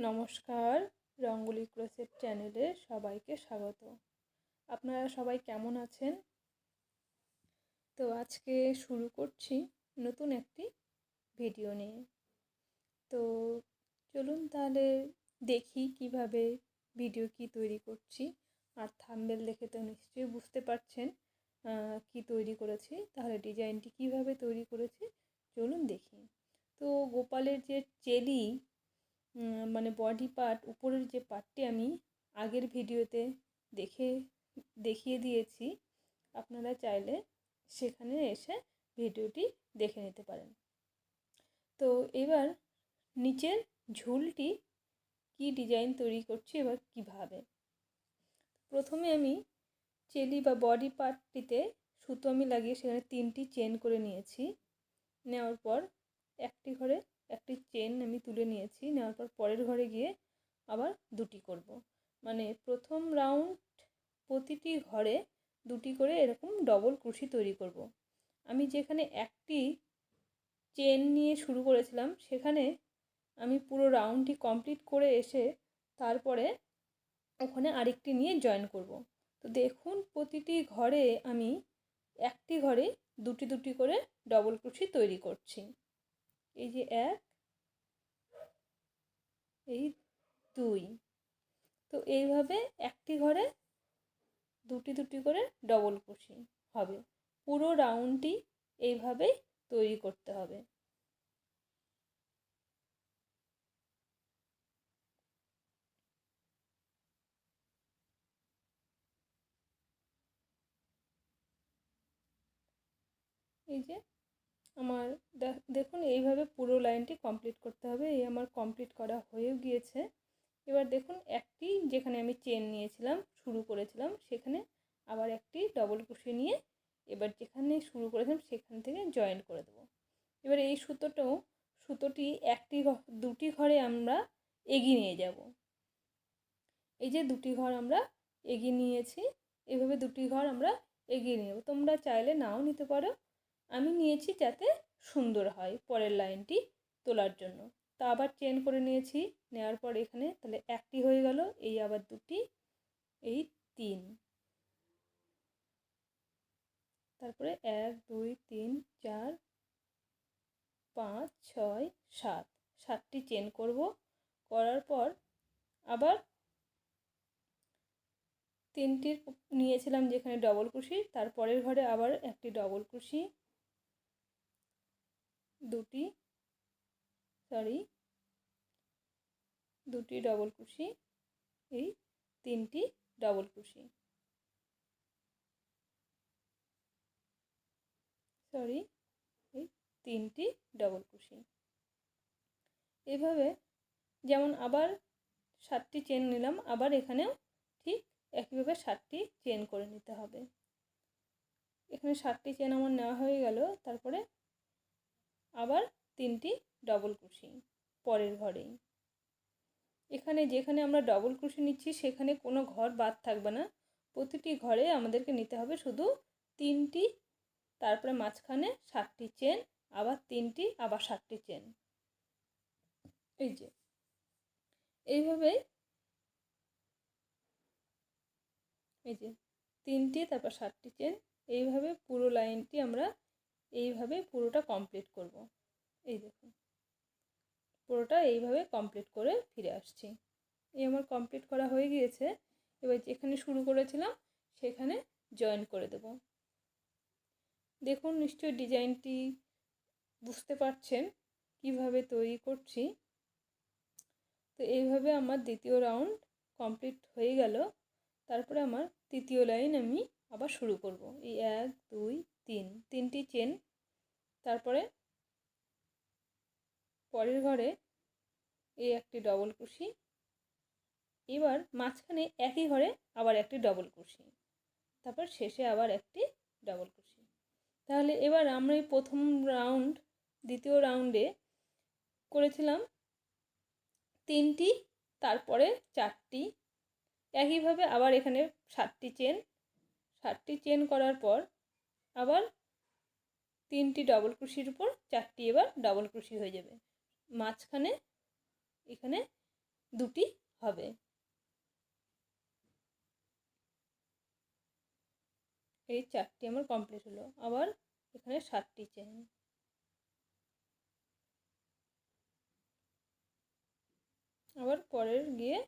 নমস্কার, রঙ্গোলি ক্রোশেট চ্যানেলে সবাইকে স্বাগত। আপনারা সবাই কেমন আছেন? তো আজকে শুরু করছি নতুন একটি ভিডিও নিয়ে। তো চলুন তাহলে দেখি কিভাবে ভিডিও তৈরি করছি। আর থাম্বনেল দেখে তো নিশ্চয়ই বুঝতে পারছেন কি তৈরি করেছি। তাহলে ডিজাইনটি কিভাবে তৈরি করেছি চলুন দেখি। তো গোপালের যে চেলি মানে বডি পার্ট, উপরের যে পার্টটি আমি আগের ভিডিওতে দেখিয়ে দিয়েছি। আপনারা চাইলে সেখানে এসে ভিডিওটি দেখে নিতে পারেন। তো এবার নিচের ঝুলটি কি ডিজাইন তৈরি করছি এবার কিভাবে। প্রথমে আমি চেলি বা বডি পার্টটিতে সুতো আমি লাগিয়ে সেখানে 3টি চেন করে নিয়েছি। নেওয়ার পর একটি ঘরে একটি চেন আমি তুলে নিয়েছি। নেওয়ার পর পরের ঘরে গিয়ে আবার 2টি করব। মানে প্রথম রাউন্ড প্রতিটি ঘরে 2টি করে এরকম ডবল ক্রোশি তৈরি করব। আমি যেখানে একটি চেন নিয়ে শুরু করেছিলাম সেখানে আমি পুরো রাউন্ডটি কমপ্লিট করে এসে তারপরে ওখানে আরেকটি নিয়ে জয়েন করব। তো দেখুন প্রতিটি ঘরে আমি একটি ঘরে 2টি করে ডবল ক্রোশি তৈরি করছি। এই যে 1, এই 2। তো এইভাবে একটি ঘরে 2টি করে ডবল ক্রোশি হবে। পুরো রাউন্ডটি এইভাবেই তৈরি করতে হবে। এই যে আমার দেখুন এইভাবে পুরো লাইনটি কমপ্লিট করতে হবে। এই আমার কমপ্লিট করা হয়েও গিয়েছে। এবার দেখুন একটি যেখানে আমি চেন নিয়েছিলাম শুরু করেছিলাম সেখানে আবার একটি ডবল ক্রোশি নিয়ে এবার যেখানে শুরু করেছিলাম সেখান থেকে জয়েন করে দেবো। এবার এই সুতোটি 2টি ঘরে আমরা এগিয়ে নিয়ে যাব। এই যে 2টি ঘর আমরা এগিয়ে নিয়েছি, এভাবে 2টি ঘর আমরা এগিয়ে নিয়ে যাব। তোমরা চাইলে নাও নিতে পারো, আমি নিয়েছি যাতে সুন্দর হয় পরের লাইনটি তোলার জন্য। তা আবার চেন করে নিয়েছি। নেওয়ার পর এখানে তাহলে একটি হয়ে গেল, এই আবার 2টি, এই 3, তারপরে 1 2 3 4 5 6 7, 7টি চেন করব। করার পর আবার 3টির নিয়েছিলাম যেখানে ডবল ক্রোশি, তারপরের ঘরে আবার একটি ডবল ক্রোশি, 2টি ডবল ক্রোশি, এই 3টি ডবল ক্রোশি, এই 3টি ডবল ক্রোশি। এভাবে যেমন আবার 7টি চেন নিলাম, আবার এখানেও ঠিক একইভাবে 7টি চেন করে নিতে হবে। এখানে 7টি চেন আমার নেওয়া হয়ে গেল। তারপরে আবার 3টি ডবল ক্রোশি পরের ঘরেই। এখানে যেখানে আমরা ডবল ক্রোশি নিচ্ছি সেখানে কোনো ঘর বাদ থাকবে না। প্রতিটি ঘরে আমাদেরকে নিতে হবে শুধু 3টি, তারপরে মাঝখানে 7টি চেন, আবার 3টি, আবার 7টি চেন। এই যে এইভাবেই, এই যে 3টি, তারপর 7টি চেন, এইভাবে পুরো লাইনটি আমরা এইভাবে পুরোটা কমপ্লিট করব। এই দেখুন পুরোটা এইভাবে কমপ্লিট করে ফিরে আসছি। এই আমার কমপ্লিট করা হয়ে গিয়েছে। এবার যেখানে শুরু করেছিলাম সেখানে জয়েন করে দেব। দেখুন নিশ্চয়ই ডিজাইনটি বুঝতে পারছেন কিভাবে তৈরি করছি। তো এইভাবে আমার দ্বিতীয় রাউন্ড কমপ্লিট হয়ে গেল। তারপরে আমার তৃতীয় লাইন আমি আবার শুরু করব। এই 1 2 3, 3টি চেন, তারপরে পরের ঘরে এই একটি ডবল ক্রোশি, এবার মাঝখানে একই ঘরে আবার একটি ডবল ক্রোশি, তারপর শেষে আবার একটি ডবল ক্রোশি। তাহলে এবার আমরা এই প্রথম রাউন্ড, দ্বিতীয় রাউন্ডে করেছিলাম 3টি, তারপরে 4টি, একইভাবে আবার এখানে 7টি চেন করার পর আবার 3টি ডবল ক্রোশির উপর 4টি এবার ডবল ক্রোশি হয়ে যাবে। মাঝখানে এখানে দুটি হবে। এই 4টি আমার কমপ্লিট হলো। আবার এখানে 7টি চেন। আবার পরের গিয়ে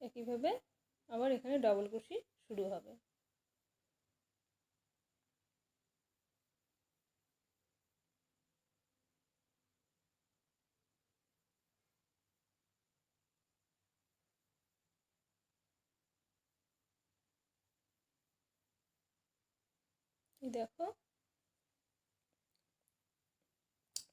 একইভাবে আবার এখানে ডবল ক্রোশি শুরু হবে। দেখো,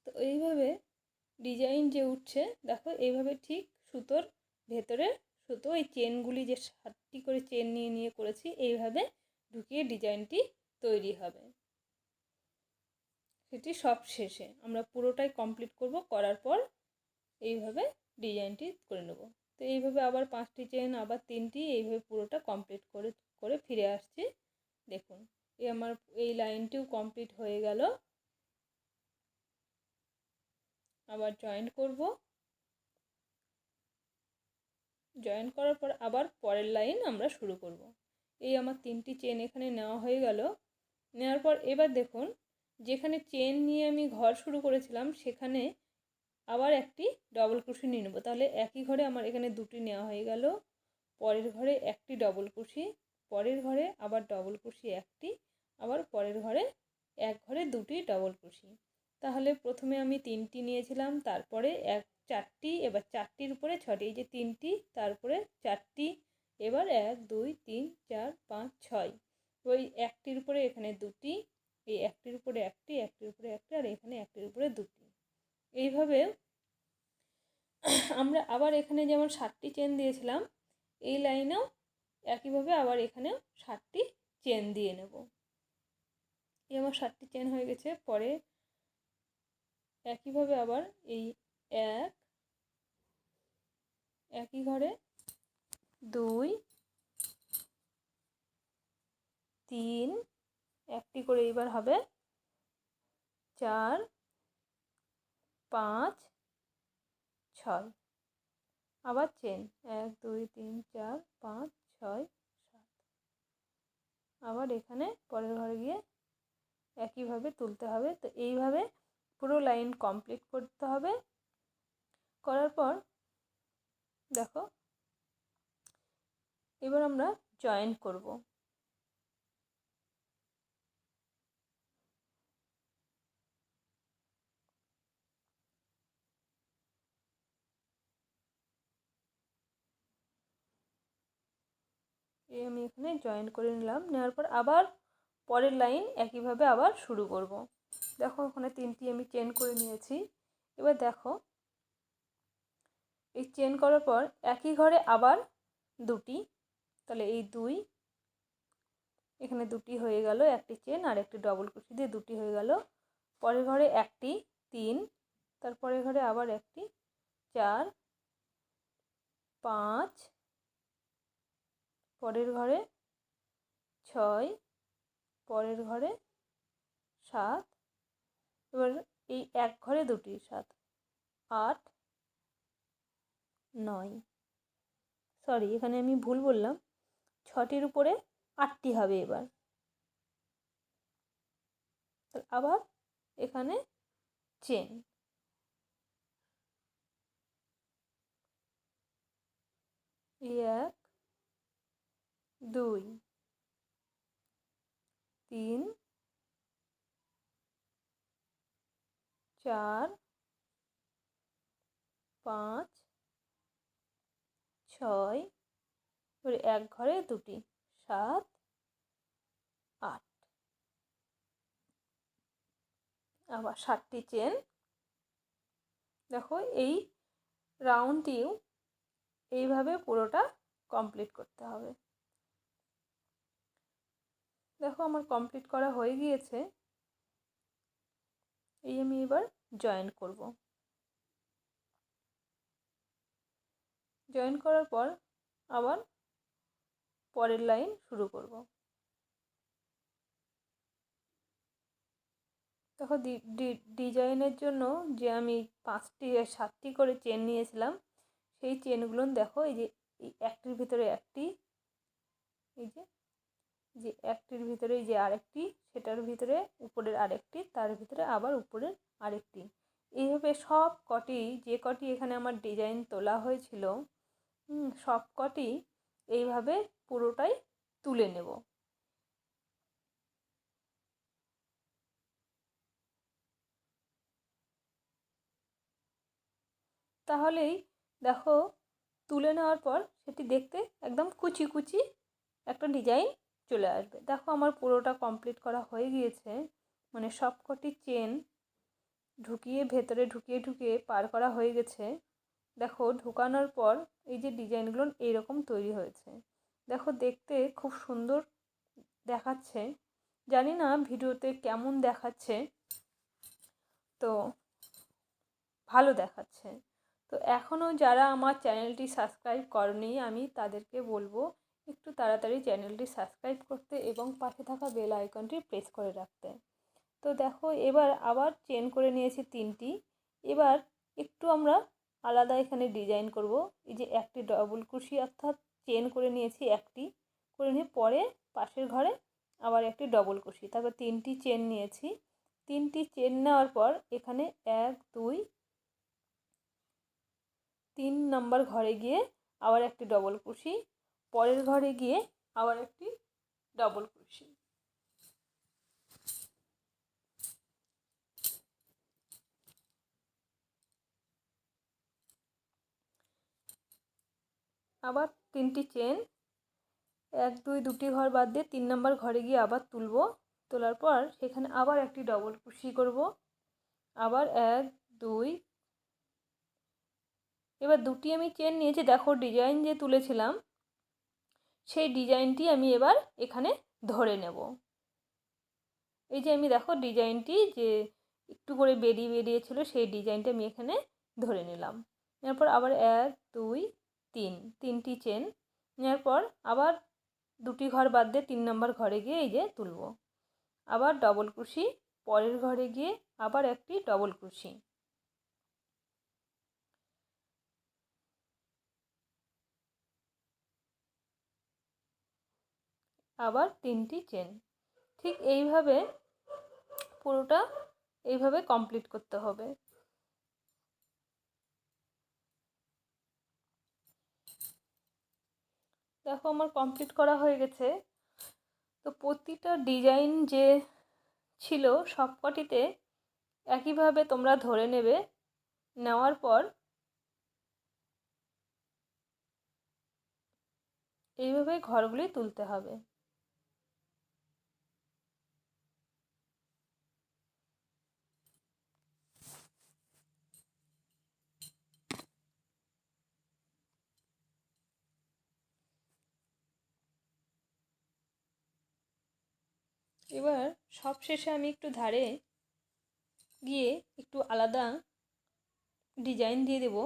তো এইভাবে ডিজাইন যে উঠছে, দেখো এইভাবে ঠিক সুতোর ভেতরে সুতো এই চেনগুলি যে 7টি করে চেন নিয়ে নিয়ে করেছি এইভাবে ঢুকিয়ে ডিজাইনটি তৈরি হবে। সেটি সব শেষে আমরা পুরোটাই কমপ্লিট করব, করার পর এইভাবে ডিজাইনটি করে নেব। তো এইভাবে আবার 5টি চেন, আবার 3টি, এইভাবে পুরোটা কমপ্লিট করে করে ফিরে আসছি। দেখুন এই আমার এই লাইনটিও কমপ্লিট হয়ে গেল। আবার জয়েন করব, জয়েন করার পর আবার পরের লাইন আমরা শুরু করব। এই আমার 3টি চেন এখানে নেওয়া হয়ে গেল। নেওয়ার পর এবার দেখুন যেখানে চেন নিয়ে আমি ঘর শুরু করেছিলাম সেখানে আবার একটি ডবল ক্রোশি নিয়ে নেব। তাহলে একই ঘরে আমার এখানে 2টি নেওয়া হয়ে গেল। পরের ঘরে একটি ডবল ক্রোশি, পরের ঘরে আবার ডবল ক্রোশি একটি, আবার পরের ঘরে এক ঘরে 2টি ডবল ক্রোশি। তাহলে প্রথমে আমি 3টি নিয়েছিলাম, তারপরে 4টি, এবার 4টির উপরে 6টি, এই যে 3টি তারপরে 4টি, এবার 1 2 3 4 5 6, ওই একটির উপরে এখানে 2টি, এই একটির উপরে একটি, একটির উপরে একটি, আর এখানে একটির উপরে 2টি। এইভাবে আমরা আবার এখানে যেমন 7টি চেন দিয়েছিলাম এই লাইনেও একইভাবে আবার এখানেও 7টি চেন দিয়ে নেব। এই আমার 7টি চেন হয়ে গেছে। পরে একইভাবে আবার এই একই ঘরে 2 3, একটি করে এবার হবে 4 5 6, আবার চেন 1 2 3 4 5 6 7, আবার এখানে পরের ঘরে গিয়ে একইভাবে তুলতে হবে। তো এইভাবে পুরো লাইন কমপ্লিট করতে হবে। করার পর দেখো এবার আমরা জয়েন করব। এই আমি এখানে জয়েন করে নিলাম। নেওয়ার পর আবার পরের লাইন একইভাবে আবার শুরু করব। দেখো ওখানে 3টি আমি চেন করে নিয়েছি। এবার দেখো এই চেন করার পর একই ঘরে আবার 2টি, তাহলে এই 2, এখানে 2টি হয়ে গেল, একটি চেন আর একটি ডবল ক্রোশি দিয়ে 2টি হয়ে গেল। পরের ঘরে একটি 3, তারপরের ঘরে আবার একটি 4 5, পরের ঘরে 6, পরের ঘরে 7, এবার এই এক ঘরে 2টি 7 8 9, সরি এখানে আমি ভুল বললাম, 6টির উপরে 8টি হবে। এবার আবার এখানে চেন, এই 1 2 3 4 5 6, এবার এক ঘরে 2টি 7 8, আবার 7টি চেন। দেখো এই রাউন্ডটিও এইভাবে পুরোটা কমপ্লিট করতে হবে। দেখো আমার কমপ্লিট করা হয়ে গিয়েছে। এই আমি এবার জয়েন করব। জয়েন করার পর আবার পরের লাইন শুরু করব। দেখো ডিজাইনের জন্য যে আমি 7টি করে চেন নিয়েছিলাম সেই চেনগুলো দেখো এই যে একটির ভিতরে একটি, এই যে একটির ভিতরে এই যে আরেকটি, সেটার ভিতরে উপরের আরেকটি, তার ভিতরে আবার উপরের আরেকটি, এইভাবে সব কটি, যে কটি এখানে আমার ডিজাইন তোলা হয়েছিল সব কটি এইভাবে পুরোটাই তুলে নেব। তাহলেই দেখো তুলে নেওয়ার পর সেটি দেখতে একদম কুচি কুচি একটা ডিজাইন চলে আসবে। দেখো আমার পুরোটা কমপ্লিট করা হয়ে গিয়েছে, মানে সব কটি চেন ঢুকিয়ে ভেতরে ঢুকিয়ে পার করা হয়ে গেছে। দেখো ঢুকানোর পর এই যে ডিজাইনগুলো এইরকম তৈরি হয়েছে। দেখো দেখতে খুব সুন্দর দেখাচ্ছে, জানি না ভিডিওতে কেমন দেখাচ্ছে, তো ভালো দেখাচ্ছে। তো এখনও যারা আমার চ্যানেলটি সাবস্ক্রাইব করেনি আমি তাদেরকে বলবো একটু তাড়াতাড়ি চ্যানেলটি সাবস্ক্রাইব করতে এবং পাশে থাকা বেল আইকনটি প্রেস করে রাখতে। তো দেখো এবার আবার চেন করে নিয়েছি 3টি। এবার একটু আমরা আলাদা এখানে ডিজাইন করব। এই যে একটি ডবল কুশি অর্থাৎ চেন করে নিয়েছি, একটি করে নিয়ে পরে পাশের ঘরে আবার একটি ডবল কুশি, তারপর 3টি চেন নিয়েছি। 3টি চেন নেওয়ার পর এখানে 1 2 3 নম্বর ঘরে গিয়ে আবার একটি ডবল কুশি, পরের ঘরে গিয়ে আবার একটি ডবল কুশি, আবার 3টি চেন, 1 2 দুটি ঘর বাদ দিয়ে 3 নম্বর ঘরে গিয়ে আবার তুলব। তোলার পর সেখানে আবার একটি ডবল কুশি করব, আবার 1 2। এবার দুটি আমি চেন নিয়েছি, দেখো ডিজাইন যে তুলেছিলাম সেই ডিজাইনটি আমি এবার এখানে ধরে নেব। এই যে আমি দেখো ডিজাইনটি যে একটু করে বেরিয়েছিল সেই ডিজাইনটা আমি এখানে ধরে নিলাম। এরপর আবার 1 2 3 3টি চেন নেওয়ার পর আবার দুটি ঘর বাদ দিয়ে 3 নম্বর ঘরে গিয়ে এই যে তুলব, আবার ডবল কুশি, পরের ঘরে গিয়ে আবার একটি ডবল কুশি, আবার 3টি চেন। ঠিক এইভাবে পুরোটা এইভাবে কমপ্লিট করতে হবে। দেখো আমার কমপ্লিট করা হয়ে গেছে। তো প্রতিটা ডিজাইন যে ছিল সবকটিতে একইভাবে তোমরা ধরে নেবে, নেওয়ার পর এইভাবে ঘরগুলি তুলতে হবে। এবার সব শেষে আমি একটু ধারে গিয়ে একটু আলাদা ডিজাইন দিয়ে দেব,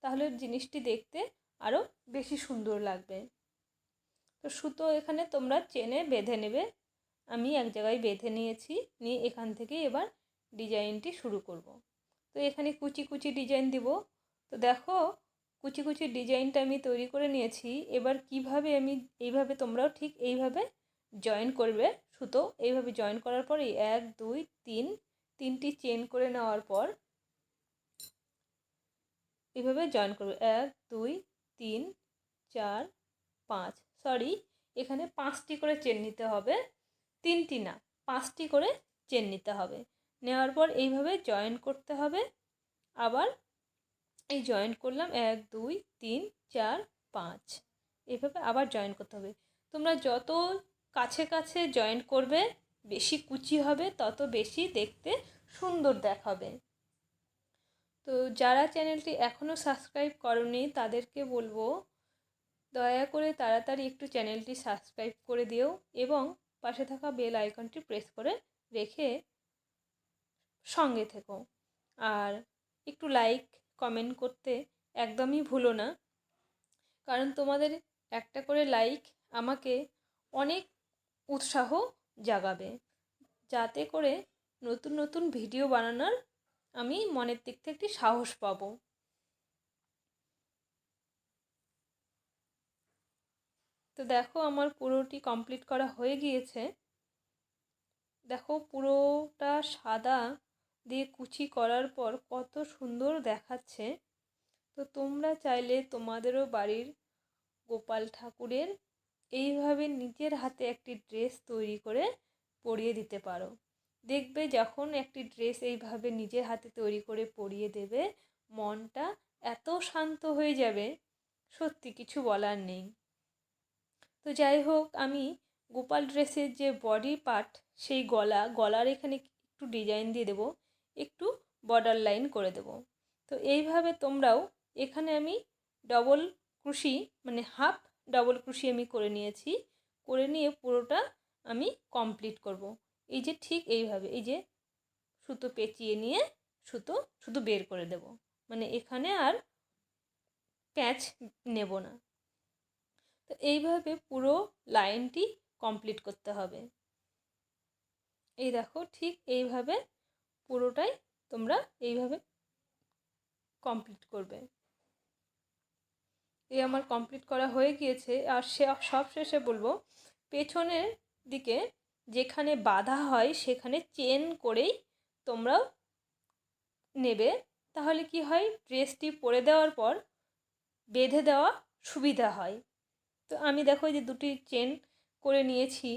তাহলে জিনিসটি দেখতে আরও বেশি সুন্দর লাগবে। তো সুতো এখানে তোমরা চেনে বেঁধে নেবে, আমি এক জায়গায় বেঁধে নিয়েছি, নিয়ে এখান থেকে এবার ডিজাইনটি শুরু করব। তো এখানে কুচি কুচি ডিজাইন দিব। তো দেখো কুচি কুচি ডিজাইনটা আমি তৈরি করে নিয়েছি। এবার কিভাবে আমি এইভাবে তোমরাও ঠিক এইভাবে জয়েন করবে সুতো। এইভাবে জয়েন করার পর এই 1 2 3 3টি চেন করে নেওয়ার পর এইভাবে জয়েন করবে 1 2 3 4 5, সরি এখানে 5টি করে চেন নিতে হবে, 3টি না 5টি করে চেন নিতে হবে। নেওয়ার পর এইভাবে জয়েন করতে হবে। আবার এই জয়েন করলাম 1 2 3 4 5, এইভাবে আবার জয়েন করতে হবে। তোমরা যত কাছে কাছে জয়েন করবে বেশি কুচি হবে, তত বেশি দেখতে সুন্দর দেখাবে। তো যারা চ্যানেলটি এখনও সাবস্ক্রাইব করোনি তাদেরকে বলবো দয়া করে তাড়াতাড়ি একটু চ্যানেলটি সাবস্ক্রাইব করে দিও এবং পাশে থাকা বেল আইকনটি প্রেস করে রেখে সঙ্গে থেকো। আর একটু লাইক কমেন্ট করতে একদমই ভুলো না, কারণ তোমাদের একটা করে লাইক আমাকে অনেক উৎসাহ জাগাবে, যাতে করে নতুন নতুন ভিডিও বানানোর আমি মনের দিক থেকে একটি সাহস পাবো। তো দেখো আমার পুরোটি কমপ্লিট করা হয়ে গিয়েছে। দেখো পুরোটা সাদা দিয়ে কুচি করার পর কত সুন্দর দেখাচ্ছে। তো তোমরা চাইলে তোমাদেরও বাড়ির গোপাল ঠাকুরের এইভাবে নিজের হাতে একটি ড্রেস তৈরি করে পরিয়ে দিতে পারো। দেখবে যখন একটি ড্রেস এইভাবে নিজের হাতে তৈরি করে পরিয়ে দেবে, মনটা এত শান্ত হয়ে যাবে, সত্যি কিছু বলার নেই। তো যাই হোক, আমি গোপাল ড্রেসের যে বডি পার্ট, সেই গলার এখানে একটু ডিজাইন দিয়ে দেবো, একটু বর্ডার লাইন করে দেবো। তো এইভাবে তোমরাও, এখানে আমি ডবল ক্রুশি মানে হাফ ডবল ক্রুশি আমি করে নিয়েছি। করে নিয়ে পুরোটা আমি কমপ্লিট করব। এই যে ঠিক এইভাবে, এই যে সুতো পেঁচিয়ে নিয়ে সুতো শুধু বের করে দেব, মানে এখানে আর প্যাঁচ নেব না। তো এইভাবে পুরো লাইনটি কমপ্লিট করতে হবে। এই দেখো ঠিক এইভাবে পুরোটাই তোমরা এইভাবে কমপ্লিট করবে। এই আমার কমপ্লিট করা হয়ে গিয়েছে। আর সব শেষে বলবো, পেছনের দিকে যেখানে বাঁধা হয় সেখানে চেন করেই তোমরাও নেবে, তাহলে কি হয়, ড্রেসটি পরে দেওয়ার পর বেঁধে দেওয়া সুবিধা হয়। তো আমি দেখো যে দুটি চেন করে নিয়েছি,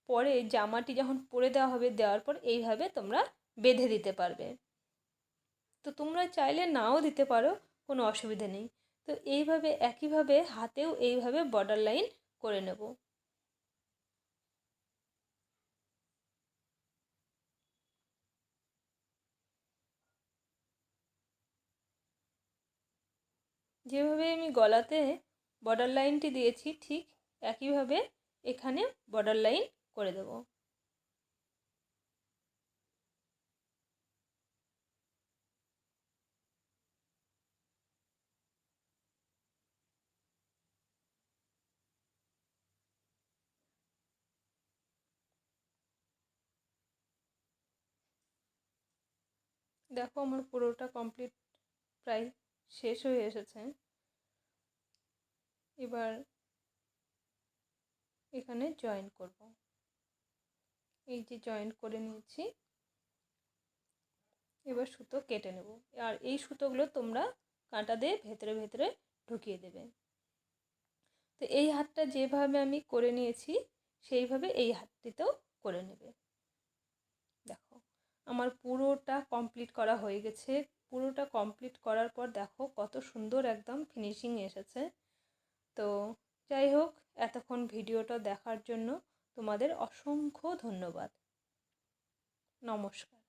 পরে জামাটি যখন পরে দেওয়া হবে, দেওয়ার পর এইভাবে তোমরা বেঁধে দিতে পারবে। তো তোমরা চাইলে নাও দিতে পারো, কোনো অসুবিধা নেই। তো এইভাবে একইভাবে হাতেও এইভাবে বর্ডার লাইন করে নেব। যেভাবে আমি গলাতে বর্ডার লাইনটি দিয়েছি, ঠিক একইভাবে এখানে বর্ডার লাইন করে দেব। দেখো আমার পুরোটা কমপ্লিট প্রায় শেষ হয়ে এসেছে। এবার এখানে জয়েন করব। এই যে জয়েন করে নিয়েছি, এবার সুতো কেটে নেব। আর এই সুতোগুলো তোমরা কাঁটা দিয়ে ভেতরে ভেতরে ঢুকিয়ে দেবে। তো এই হাতটা যেভাবে আমি করে নিয়েছি, সেইভাবে এই হাতটিতেও করে নেবে। দেখো আমার পুরোটা কমপ্লিট করা হয়ে গেছে। পুরোটা কমপ্লিট করার পর দেখো কত সুন্দর একদম ফিনিশিং এসেছে। তো যাই হোক, এতক্ষণ ভিডিওটা দেখার জন্য তোমাদের অসংখ্য ধন্যবাদ। নমস্কার।